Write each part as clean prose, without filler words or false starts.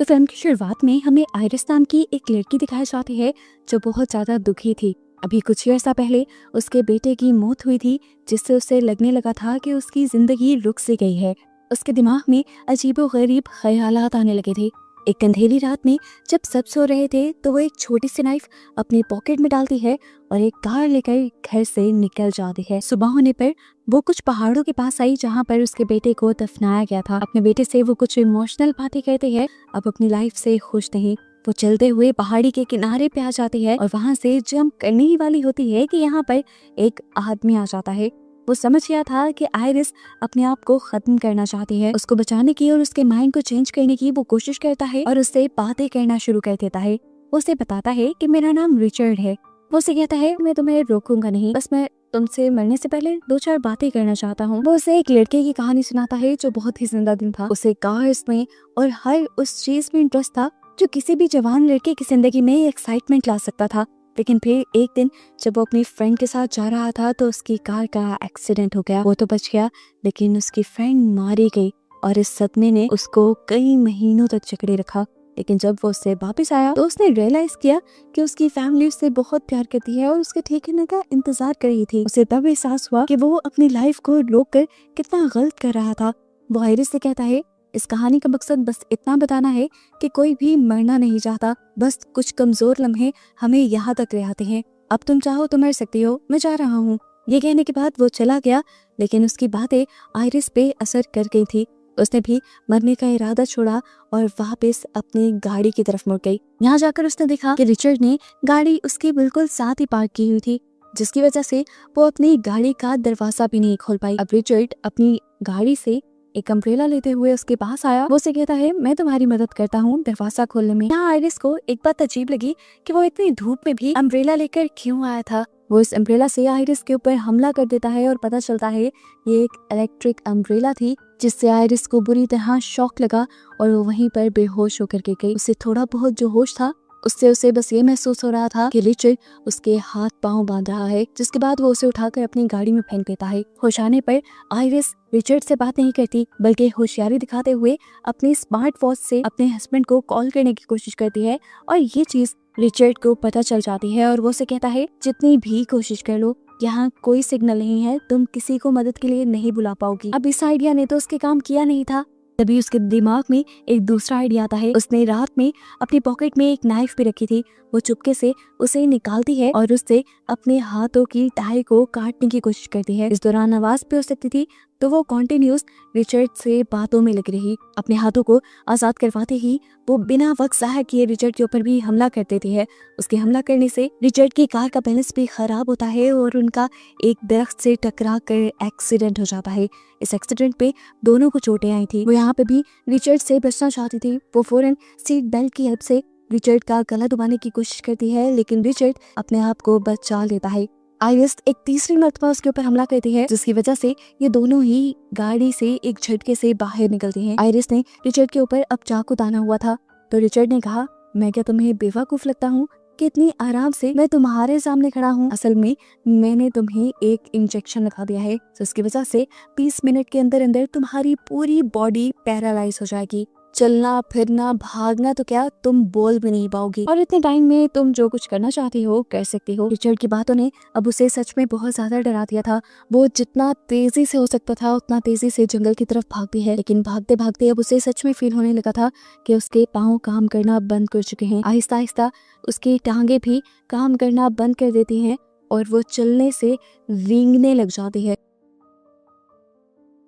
तो फिल्म की शुरुआत में हमें आइरिस नाम की एक लड़की दिखाई जाती है जो बहुत ज्यादा दुखी थी। अभी कुछ ही अर्सा पहले उसके बेटे की मौत हुई थी, जिससे उसे लगने लगा था कि उसकी जिंदगी रुक सी गई है। उसके दिमाग में अजीबोगरीब ख्यालात आने लगे थे। एक अंधेरी रात में जब सब सो रहे थे तो वो एक छोटी सी नाइफ अपने पॉकेट में डालती है और एक कार लेकर घर से निकल जाती है। सुबह होने पर वो कुछ पहाड़ों के पास आई जहाँ पर उसके बेटे को दफनाया गया था। अपने बेटे से वो कुछ इमोशनल बातें कहते हैं। अब अपनी लाइफ से खुश नहीं, वो चलते हुए पहाड़ी के किनारे पे आ जाती है और वहाँ से जंप करने ही वाली होती है कि यहाँ पर एक आदमी आ जाता है। वो समझ गया था कि आइरिस अपने आप को खत्म करना चाहती है। उसको बचाने की और उसके माइंड को चेंज करने की वो कोशिश करता है और उससे बातें करना शुरू कर देता है। वो उसे बताता है कि मेरा नाम रिचर्ड है। वो उसे कहता है मैं तुम्हें रोकूंगा नहीं, बस मैं तुमसे मरने से पहले 2-4 बातें करना चाहता हूँ। वो उसे एक लड़के की कहानी सुनाता है जो बहुत ही जिंदा दिल था। उसे कार्स में और हर उस चीज में इंटरेस्ट था जो किसी भी जवान लड़के की जिंदगी में एक्साइटमेंट ला सकता था। लेकिन फिर एक दिन जब वो अपनी फ्रेंड के साथ जा रहा था तो उसकी कार का एक्सीडेंट हो गया। वो तो बच गया लेकिन उसकी फ्रेंड मारी गई और इस सदमे ने उसको कई महीनों तक जकड़े रखा। लेकिन जब वो उससे वापस आया तो उसने रियलाइज किया कि उसकी फैमिली उससे बहुत प्यार करती है और उसके ठीक होने का इंतजार कर रही थी। उसे तब एहसास हुआ कि वो अपनी लाइफ को रोककर कितना गलत कर रहा था। वो आइरिस से कहता है इस कहानी का मकसद बस इतना बताना है कि कोई भी मरना नहीं चाहता, बस कुछ कमजोर लम्हे हमें यहाँ तक ले आते हैं। अब तुम चाहो तो मर सकती हो, मैं जा रहा हूँ। ये कहने के बाद वो चला गया, लेकिन उसकी बातें आइरिस पे असर कर गई थी। उसने भी मरने का इरादा छोड़ा और वापस अपनी गाड़ी की तरफ मुड़ गई। यहाँ जाकर उसने देखा कि रिचर्ड ने गाड़ी उसके बिल्कुल साथ ही पार्क की हुई थी, जिसकी वजह से वो अपनी गाड़ी का दरवाजा भी नहीं खोल पाई। अब रिचर्ड अपनी गाड़ी से एक अम्ब्रेला लेते हुए उसके पास आया। वो उसे कहता है मैं तुम्हारी मदद करता हूँ दरवाजा खोलने में। यहाँ आइरिस को एक बात अजीब लगी कि वो इतनी धूप में भी अम्ब्रेला लेकर क्यों आया था। वो इस अम्ब्रेला से आइरिस के ऊपर हमला कर देता है और पता चलता है ये एक इलेक्ट्रिक अम्ब्रेला थी, जिससे आइरिस को बुरी तरह शॉक लगा और वो वहीं पर बेहोश होकर गिर गई। उसे थोड़ा बहुत जो होश था उससे उसे बस ये महसूस हो रहा था कि रिचर्ड उसके हाथ पांव बांध रहा है, जिसके बाद वो उसे उठाकर अपनी गाड़ी में फेंक देता है। होश आने पर आइरिस रिचर्ड से बात नहीं करती, बल्कि होशियारी दिखाते हुए अपने स्मार्ट वॉच से अपने हस्बैंड को कॉल करने की कोशिश करती है और ये चीज रिचर्ड को पता चल जाती है और वो उसे कहता है जितनी भी कोशिश कर लो यहाँ कोई सिग्नल नहीं है, तुम किसी को मदद के लिए नहीं बुला पाओगी। अब इस आइडिया ने तो उसके काम किया नहीं था। तभी उसके दिमाग में एक दूसरा आइडिया आता है। उसने रात में अपनी पॉकेट में एक नाइफ भी रखी थी। वो चुपके से उसे निकालती है और उससे अपने हाथों की टाई को काटने की कोशिश करती है। इस दौरान आवाज भी हो सकती थी, तो वो कॉन्टिन्यूस रिचर्ड से बातों में लगी रही। अपने हाथों को आजाद करवाते ही वो बिना वक्त जाया किए रिचर्ड के ऊपर भी हमला कर देती है। उसके हमला करने से रिचर्ड की कार का बैलेंस भी खराब होता है और उनका एक दरख्त से टकरा कर एक्सीडेंट हो जाता है। इस एक्सीडेंट पे दोनों को चोटें आई थी। वो यहाँ पे भी रिचर्ड से बचना चाहती थी। वो फौरन सीट बेल्ट की हेल्प से रिचर्ड का गला दबाने की कोशिश करती है, लेकिन रिचर्ड अपने आप को बचा लेता है। आइरिस एक तीसरी मर्तबा उसके ऊपर हमला करती है, जिसकी वजह से ये दोनों ही गाड़ी से एक झटके से बाहर निकलती हैं। आइरिस ने रिचर्ड के ऊपर अब चाकू ताना हुआ था, तो रिचर्ड ने कहा मैं क्या तुम्हें बेवकूफ लगता हूँ कि इतनी आराम से मैं तुम्हारे सामने खड़ा हूँ। असल में मैंने तुम्हें एक इंजेक्शन लगा दिया है, जिसकी वजह से 20 मिनट के अंदर अंदर तुम्हारी पूरी बॉडी पैरालाइज हो जाएगी। चलना फिरना भागना तो क्या, तुम बोल भी नहीं पाओगी और इतने टाइम में तुम जो कुछ करना चाहती हो कर सकती हो। रिचर्ड की बातों ने अब उसे सच में बहुत ज्यादा डरा दिया था। वो जितना तेजी से हो सकता था उतना तेजी से जंगल की तरफ भागती है, लेकिन भागते भागते अब उसे सच में फील होने लगा था कि उसके पाँव काम करना बंद कर चुके हैं। आहिस्ता आहिस्ता उसकी टांगे भी काम करना बंद कर देती हैं और वो चलने से रेंगने लग जाती है।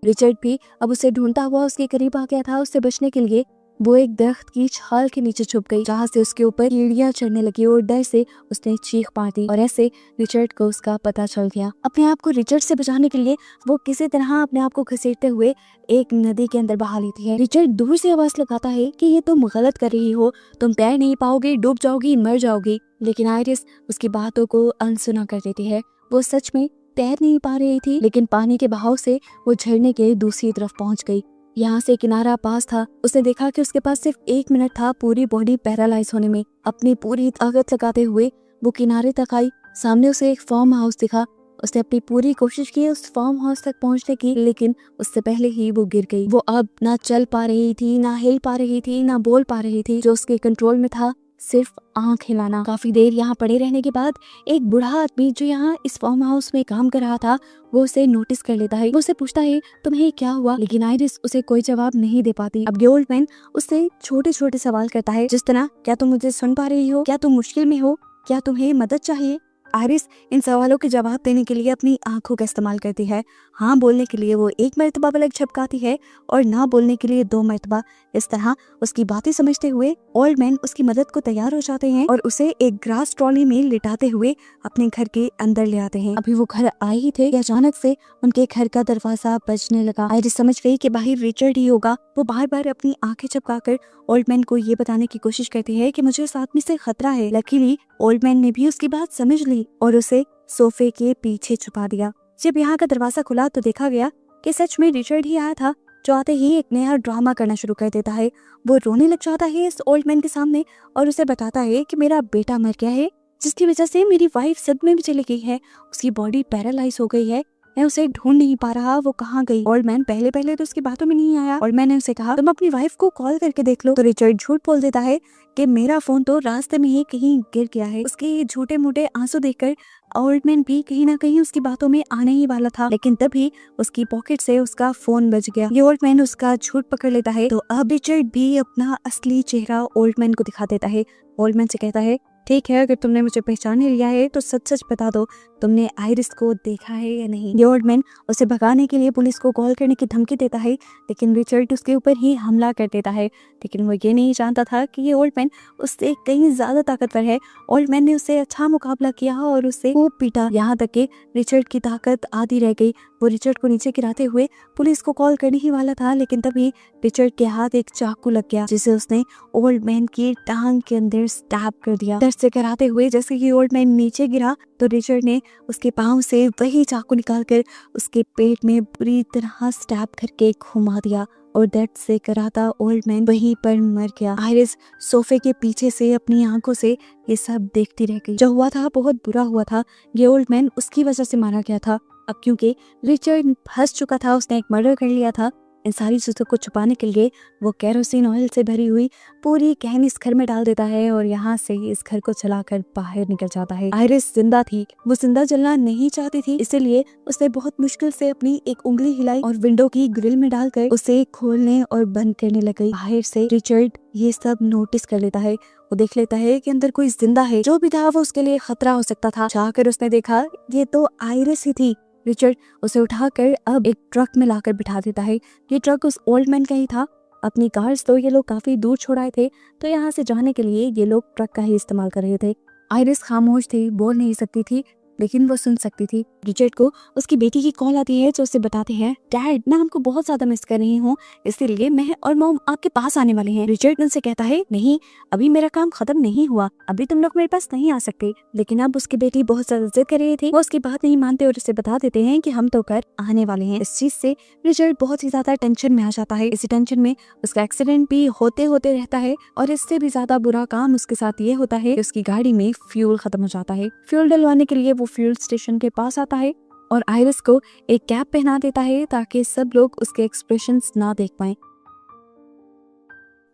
रिचर्ड भी अब उसे ढूंढता हुआ उसके करीब आ गया था। उससे बचने के लिए वो एक दरख्त की छाल के नीचे छुप गई, जहाँ से उसके ऊपर कीड़ियां चढ़ने लगी और डर से उसने चीख मार दी और ऐसे रिचर्ड को उसका पता चल गया। अपने आप को रिचर्ड से बचाने के लिए वो किसी तरह अपने आप को घसीटते हुए एक नदी के अंदर बहा लेती है। रिचर्ड दूर से आवाज लगाता है कि ये तुम गलत कर रही हो, तुम तैर नहीं पाओगे, डूब जाओगी, मर जाओगी। लेकिन आइरिस उसकी बातों को अनसुना कर देती है। वो सच में तैर नहीं पा रही थी, लेकिन पानी के बहाव से वो झरने के दूसरी तरफ पहुंच गई। यहाँ से किनारा पास था। उसने देखा कि उसके पास सिर्फ 1 मिनट था पूरी बॉडी पैरालाइज होने में। अपनी पूरी ताकत लगाते हुए वो किनारे तक आई। सामने उसे एक फार्म हाउस दिखा। उसने अपनी पूरी कोशिश की उस फार्म हाउस तक पहुंचने की, लेकिन उससे पहले ही वो गिर गई। वो अब ना चल पा रही थी, ना हिल पा रही थी, ना बोल पा रही थी। जो उसके कंट्रोल में था सिर्फ आंख हिलाना। काफी देर यहाँ पड़े रहने के बाद एक बूढ़ा आदमी जो यहाँ इस फार्म हाउस में काम कर रहा था, वो उसे नोटिस कर लेता है। वो उसे पूछता है तुम्हें क्या हुआ, लेकिन आइरिस उसे कोई जवाब नहीं दे पाती। अब ये ओल्ड मैन उससे छोटे छोटे सवाल करता है, जिस तरह क्या तुम मुझे सुन पा रही हो, क्या तुम मुश्किल में हो, क्या तुम्हें मदद चाहिए। आइरिस इन सवालों के जवाब देने के लिए अपनी आंखों का इस्तेमाल करती है। हाँ बोलने के लिए वो एक मर्तबा पलक झपकाती है और ना बोलने के लिए 2 मर्तबा। इस तरह उसकी बातें समझते हुए ओल्ड मैन उसकी मदद को तैयार हो जाते हैं और उसे एक ग्रास ट्रॉली में लिटाते हुए अपने घर के अंदर ले आते हैं। अभी वो घर आए ही थे कि अचानक से उनके घर का दरवाजा बजने लगा। आइरिस समझ गई कि बाहर रिचर्ड ही होगा। वो बार बार अपनी आंखें झपकाकर ओल्ड मैन को ये बताने की कोशिश करती है कि मुझे उस आदमी से खतरा है। लकीली ओल्ड मैन ने भी उसकी बात समझ ली और उसे सोफे के पीछे छुपा दिया। जब यहाँ का दरवाजा खुला तो देखा गया कि सच में रिचर्ड ही आया था, जो आते ही एक नया ड्रामा करना शुरू कर देता है। वो रोने लग जाता है इस ओल्ड मैन के सामने और उसे बताता है कि मेरा बेटा मर गया है, जिसकी वजह से मेरी वाइफ सदमे में चली गई है। उसकी बॉडी पैरालाइज हो गई है, मैं उसे ढूंढ नहीं पा रहा, वो कहाँ गई। ओल्ड मैन पहले तो उसकी बातों में नहीं आया और मैंने उसे कहा तुम अपनी वाइफ को कॉल करके देख लो। तो रिचर्ड झूठ बोल देता है कि मेरा फोन तो रास्ते में ही कहीं गिर गया है। उसके झूठे मूठे आंसू देखकर ओल्ड मैन भी कहीं ना कहीं उसकी बातों में आने ही वाला था, लेकिन तभी उसकी पॉकेट से उसका फोन बज गया। ये ओल्ड मैन उसका झूठ पकड़ लेता है। तो अब रिचर्ड भी अपना असली चेहरा ओल्ड मैन को दिखा देता है। ओल्ड मैन से कहता है ठीक है, अगर तुमने मुझे पहचान लिया है तो सच सच बता दो, तुमने आइरिस को देखा है या नहीं। ये ओल्ड मैन उसे भगाने के लिए पुलिस को कॉल करने की धमकी देता है, लेकिन रिचर्ड उसके ऊपर ही हमला कर देता है। लेकिन वो ये नहीं जानता था कि ये ओल्ड मैन उससे कहीं ज्यादा ताकतवर है। ओल्ड मैन ने उससे अच्छा मुकाबला किया और उससे खूब पीटा, यहाँ तक कि रिचर्ड की ताकत आधी रह गई। वो रिचर्ड को नीचे गिराते हुए पुलिस को कॉल करने ही वाला था, लेकिन तभी रिचर्ड के हाथ एक चाकू लग गया, जिसे उसने ओल्ड मैन की टांग के अंदर स्टैब कर दिया। दर्द से कराते हुए जैसे ही ओल्ड मैन नीचे गिरा तो रिचर्ड ने उसके पांव से वही चाकू निकालकर उसके पेट में बुरी तरह स्टैब करके घुमा दिया और दर्द से कराता ओल्ड मैन वहीं पर मर गया। आइरिस सोफे के पीछे से अपनी आंखों से ये सब देखती रह गई। जो हुआ था बहुत बुरा हुआ था। ये ओल्ड मैन उसकी वजह से मारा गया था। अब क्योंकि रिचर्ड फंस चुका था, उसने एक मर्डर कर लिया था, इन सारी चीजों को छुपाने के लिए वो केरोसिन ऑयल से भरी हुई पूरी कैन इस घर में डाल देता है और यहाँ से इस घर को चलाकर बाहर निकल जाता है। आइरिस जिंदा थी, वो जिंदा जलना नहीं चाहती थी, इसलिए उसने बहुत मुश्किल से अपनी एक उंगली हिलाई और विंडो की ग्रिल में डालकर उसे खोलने और बंद करने लग गई। बाहर से रिचर्ड ये सब नोटिस कर लेता है। वो देख लेता है कि अंदर कोई जिंदा है। जो भी था वो उसके लिए खतरा हो सकता था। जाकर उसने देखा ये तो आइरिस ही थी। रिचर्ड उसे उठाकर अब एक ट्रक में लाकर बिठा देता है। ये ट्रक उस ओल्ड मैन का ही था। अपनी कार्स तो ये लोग काफी दूर छोड़ाए थे, तो यहाँ से जाने के लिए ये लोग ट्रक का ही इस्तेमाल कर रहे थे। आइरिस खामोश थी, बोल नहीं सकती थी, लेकिन वो सुन सकती थी। रिचर्ड को उसकी बेटी की कॉल आती है जो उसे बताते हैं डैड मैं आपको बहुत ज्यादा मिस कर रही हूँ, इसीलिए मैं और मॉम आपके पास आने वाले हैं। रिचर्ड उनसे कहता है नहीं, अभी मेरा काम खत्म नहीं हुआ, अभी तुम लोग मेरे पास नहीं आ सकते। लेकिन अब उसकी बेटी बहुत ज्यादा जिद कर रही थी। वो उसकी बात नहीं मानते और उसे बता देते हैं कि हम तो कर आने वाले हैं। इस चीज से रिचर्ड बहुत ही ज्यादा टेंशन में आ जाता है। इसी टेंशन में उसका एक्सीडेंट भी होते होते रहता है और इससे भी ज्यादा बुरा काम उसके साथ ये होता है कि उसकी गाड़ी में फ्यूल खत्म हो जाता है। फ्यूल डलवाने के लिए वो फ्यूल स्टेशन के पास आता है और आइरिस को एक कैप पहना देता है ताकि सब लोग उसके एक्सप्रेशंस ना देख पाएं।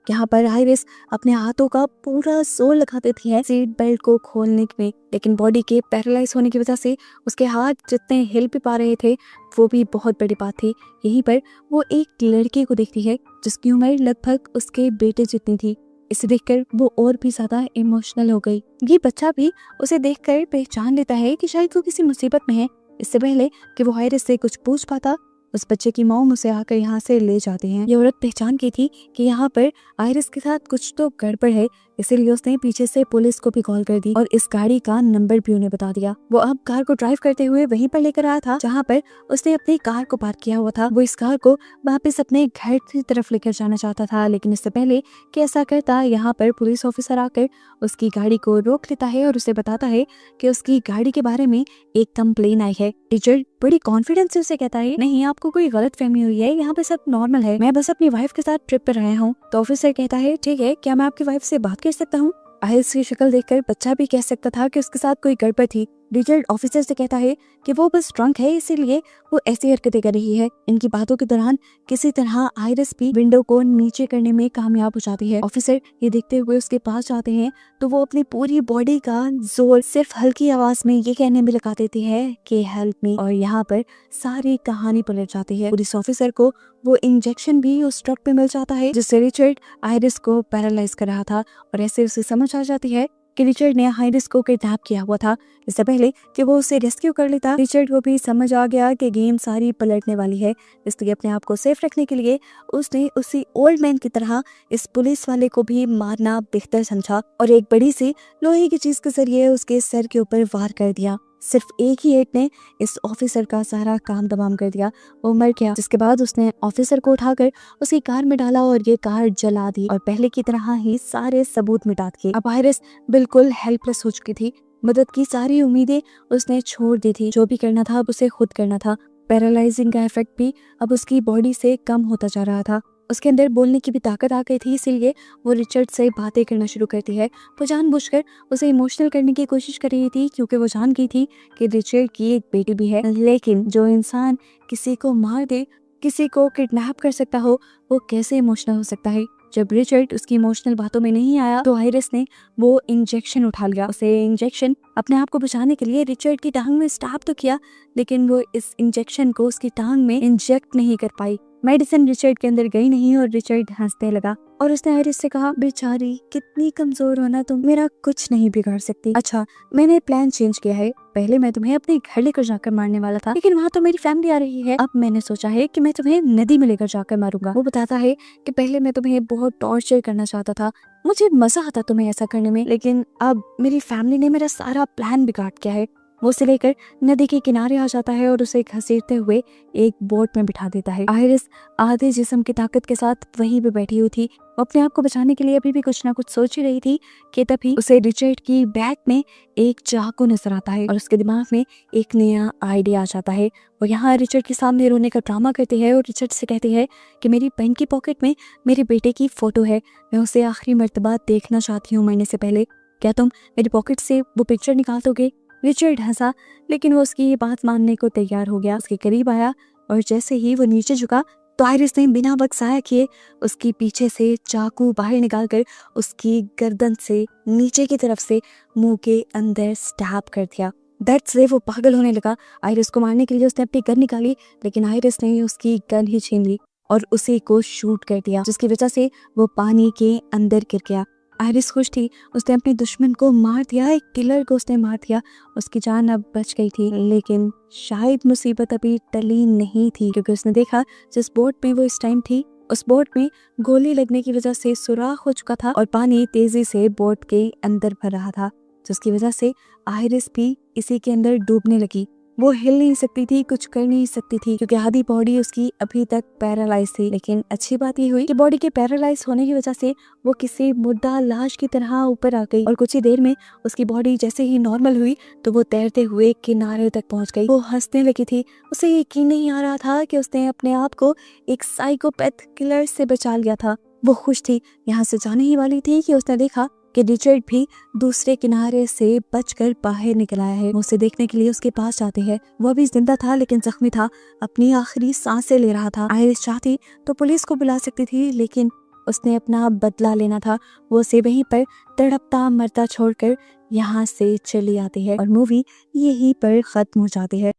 यहाँ पर आइरिस अपने हाथों का पूरा जोर लगा देती है सीट बेल्ट को खोलने में, लेकिन बॉडी के पैरालाइज होने की वजह से उसके हाथ जितने हिल भी पा रहे थे वो भी बहुत बड़ी बात थी। यहीं पर वो एक लड़के को देखती है जिसकी उम्र लगभग उसके बेटे जितनी थी। इसे देखकर वो और भी ज्यादा इमोशनल हो गई। ये बच्चा भी उसे देखकर पहचान लेता है कि शायद वो किसी मुसीबत में है। इससे पहले कि वो आइरिस से कुछ पूछ पाता, उस बच्चे की मॉम उसे आकर यहाँ से ले जाते हैं। ये औरत पहचान की थी कि यहाँ पर आइरिस के साथ कुछ तो गड़बड़ है, इसीलिए उसने पीछे से पुलिस को भी कॉल कर दी और इस गाड़ी का नंबर भी उन्हें बता दिया। वो अब कार को ड्राइव करते हुए वहीं पर लेकर आया था जहाँ पर उसने अपनी कार को पार्क किया हुआ था। वो इस कार को वापस अपने घर की तरफ लेकर जाना चाहता था, लेकिन इससे पहले कि ऐसा करता, यहाँ पर पुलिस ऑफिसर आकर उसकी गाड़ी को रोक लेता है और उसे बताता है कि उसकी गाड़ी के बारे में एक कंप्लेन आई है। रिचर्ड बड़ी कॉन्फिडेंस से उसे कहता है नहीं, आपको कोई गलत फहमी हुई है, यहाँ पे सब नॉर्मल है, मैं बस अपनी वाइफ के साथ ट्रिप पर आया हूँ। तो ऑफिसर कहता है ठीक है, क्या मैं आपकी वाइफ से बात कर सकता हूँ। आइरिस की शक्ल देखकर बच्चा भी कह सकता था कि उसके साथ कोई गड़बड़ थी। रिचर्ड ऑफिसर से कहता है कि वो बस ड्रंक है, इसीलिए वो ऐसी हरकतें कर रही है। इनकी बातों के दौरान किसी तरह आयरिस भी विंडो को नीचे करने में कामयाब हो जाती है। ऑफिसर ये देखते हुए उसके पास जाते हैं तो वो अपनी पूरी बॉडी का जोर सिर्फ हल्की आवाज में ये कहने में लगा देती है कि हेल्प मी, और यहाँ पर सारी कहानी पलट जाती है। पुलिस ऑफिसर को वो इंजेक्शन भी उस ट्रक पे मिल जाता है जिससे रिचर्ड आयरिस को पैरालाइज कर रहा था, और ऐसे उसे समझ आ जाती है कि रिचर्ड ने आयरिस को किडनैप किया हुआ था। इससे पहले कि वो उसे रेस्क्यू कर लेता, रिचर्ड को भी समझ आ गया कि गेम सारी पलटने वाली है। इसलिए अपने आप को सेफ रखने के लिए उसने उसी ओल्ड मैन की तरह इस पुलिस वाले को भी मारना बेहतर समझा और एक बड़ी सी लोहे की चीज के जरिए उसके सर के ऊपर वार कर दिया। सिर्फ एक ही हिट ने इस ऑफिसर का सारा काम तमाम कर दिया, वो मर गया। जिसके बाद उसने ऑफिसर को उठाकर उसकी कार में डाला और ये कार जला दी और पहले की तरह ही सारे सबूत मिटा दिए। अब आयरिस बिल्कुल हेल्पलेस हो चुकी थी, मदद की सारी उम्मीदें उसने छोड़ दी थी। जो भी करना था अब उसे खुद करना था। पैरालाइजिंग का इफेक्ट भी अब उसकी बॉडी से कम होता जा रहा था। उसके अंदर बोलने की भी ताकत आ गई थी, इसीलिए वो रिचर्ड से बातें करना शुरू करती है। वो जानबूझकर उसे इमोशनल करने की कोशिश कर रही थी क्योंकि वो जान गई थी कि रिचर्ड की एक बेटी भी है। लेकिन जो इंसान किसी को मार दे, किसी को किडनैप कर सकता हो, वो कैसे इमोशनल हो सकता है। जब रिचर्ड उसकी इमोशनल बातों में नहीं आया तो आयरिस ने वो इंजेक्शन उठा लिया। उसे इंजेक्शन अपने आप को बचाने के लिए रिचर्ड की टांग में स्टैब तो किया, लेकिन वो इस इंजेक्शन को उसकी टांग में इंजेक्ट नहीं कर पाई। मेडिसिन रिचर्ड के अंदर गई नहीं और रिचर्ड हंसने लगा और उसने आयरिस से कहा, बेचारी कितनी कमजोर हो ना तुम, मेरा कुछ नहीं बिगाड़ सकती। अच्छा, मैंने प्लान चेंज किया है, पहले मैं तुम्हें अपने घर लेकर जाकर मारने वाला था, लेकिन वहाँ तो मेरी फैमिली आ रही है। अब मैंने सोचा है कि मैं तुम्हें नदी में लेकर जाकर मारूंगा। वो बताता है कि पहले मैं तुम्हें बहुत टॉर्चर करना चाहता था, मुझे मजा आता तुम्हें ऐसा करने में, लेकिन अब मेरी फैमिली ने मेरा सारा प्लान बिगाड़ दिया है। वो उसे लेकर नदी के किनारे आ जाता है और उसे घसीटते हुए एक बोट में बिठा देता है। आयरिस आधे जिस्म की ताकत के साथ वहीं पे बैठी हुई थी। वो अपने आप को बचाने के लिए अभी भी कुछ ना कुछ सोच ही रही थी कि तभी उसे रिचर्ड की बैग में एक चाकू नजर आता है और उसके दिमाग में एक नया आइडिया आ जाता है। वो यहाँ रिचर्ड के सामने रोने का ड्रामा करती है और रिचर्ड से कहती है कि मेरी पेन की पॉकेट में मेरे बेटे की फोटो है, मैं उसे आखिरी मर्तबा देखना चाहती हूँ मरने से पहले, क्या तुम मेरी पॉकेट से वो पिक्चर निकाल दोगे? रिचर्ड हंसा, लेकिन वो उसकी ये बात मानने को तैयार हो गया। उसके करीब आया और जैसे ही वो नीचे झुका तो आयरिस ने बिना बख्साया किए उसकी पीछे से चाकू बाहर निकालकर उसकी गर्दन से नीचे की तरफ से मुंह के अंदर स्टैब कर दिया। दर्द से वो पागल होने लगा। आयरिस को मारने के लिए उसने अपनी गन निकाली, लेकिन आयरिस ने उसकी गन ही छीन ली और उसे को शूट कर दिया, जिसकी वजह से वो पानी के अंदर गिर गया। आयरिस खुश थी, उसने अपने दुश्मन को मार दिया, एक किलर को उसने मार दिया, उसकी जान अब बच गई थी। लेकिन शायद मुसीबत अभी टली नहीं थी, क्योंकि उसने देखा जिस बोट में वो इस टाइम थी उस बोट में गोली लगने की वजह से सुराख हो चुका था और पानी तेजी से बोट के अंदर भर रहा था, जिसकी वजह से आयरिस भी इसी के अंदर डूबने लगी। वो हिल नहीं सकती थी, कुछ कर नहीं सकती थी, क्योंकि आधी बॉडी उसकी अभी तक पैरालाइज थी। लेकिन अच्छी बात ये हुई कि बॉडी के पैरालाइज होने की वजह से वो किसी मुर्दा लाश की तरह ऊपर आ गई और कुछ ही देर में उसकी बॉडी जैसे ही नॉर्मल हुई तो वो तैरते हुए किनारे तक पहुंच गई। वो हंसने लगी थी, उसे यकीन नहीं आ रहा था कि उसने अपने आप को एक साइकोपैथ किलर से बचा लिया था। वो खुश थी, यहाँ से जाने ही वाली थी कि उसने देखा कि रिचर्ड भी दूसरे किनारे से बचकर बाहर निकल आया है। वो उसे देखने के लिए उसके पास जाते हैं। वो भी जिंदा था लेकिन जख्मी था, अपनी आखिरी सांसें ले रहा था। आयरिस चाहती तो पुलिस को बुला सकती थी, लेकिन उसने अपना बदला लेना था। वो उसे वहीं पर तड़पता मरता छोड़कर यहाँ से चली आती है और मूवी यहीं पर खत्म हो जाती है।